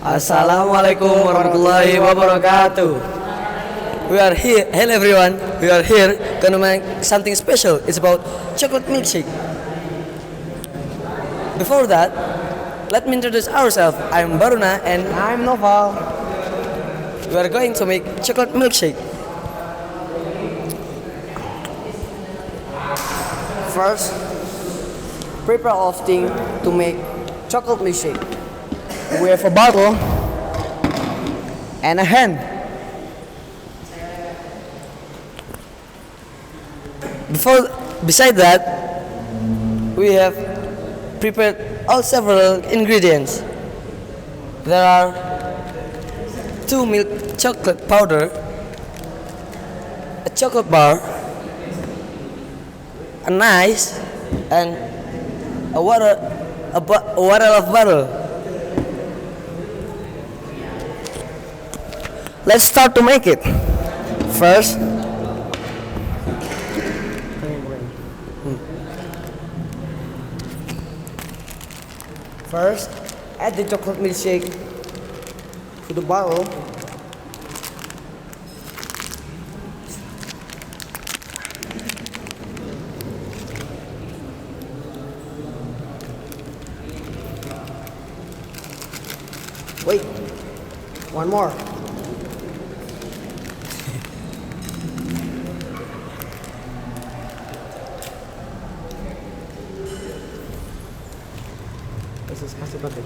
Assalamualaikum warahmatullahi wabarakatuh. We are here, hello everyone. We are here gonna make something special. It's about chocolate milkshake. Before that, let me introduce ourselves. I'm Baruna and I'm Naufal. we are going to make chocolate milkshake. First, prepare all things to make chocolate milkshake. We have a bottle and a hand. Beside that, we have prepared all several ingredients. There are 2 milk chocolate powder, a chocolate bar, an ice, and a water of butter. Let's start to make it. First, add the chocolate milkshake to the bottle. Wait, one more. This is masih penting.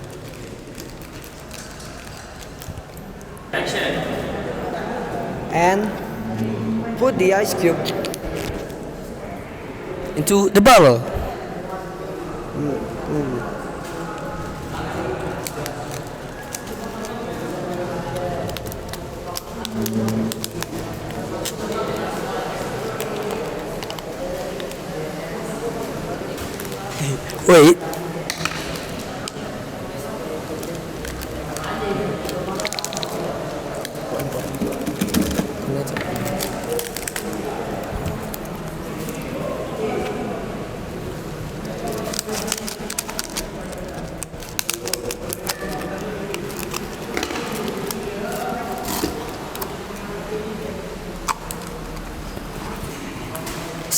And put the ice cube Into the bottle. Wait.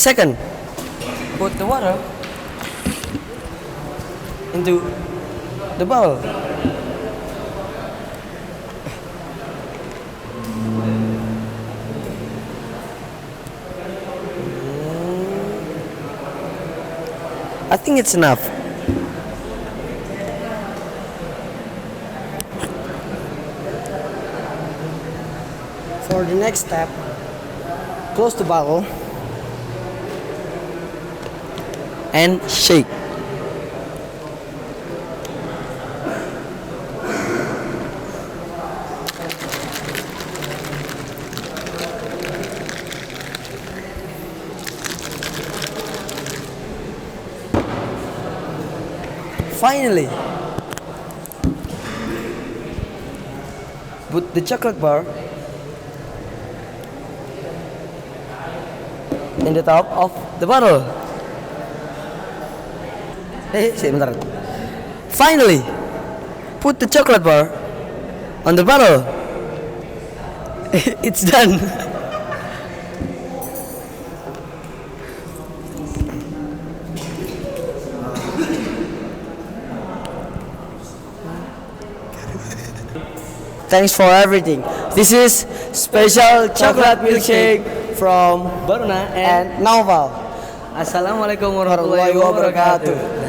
Second, put the water into the bowl. I think it's enough. for the next step. Close the bottle And shake. Finally, put the chocolate bar in the top of the bottle. Sebentar. Finally, put the chocolate bar on the bottle. It's done. Thanks for everything. This is special chocolate milkshake from Baruna and and Naufal. Assalamualaikum warahmatullahi wabarakatuh.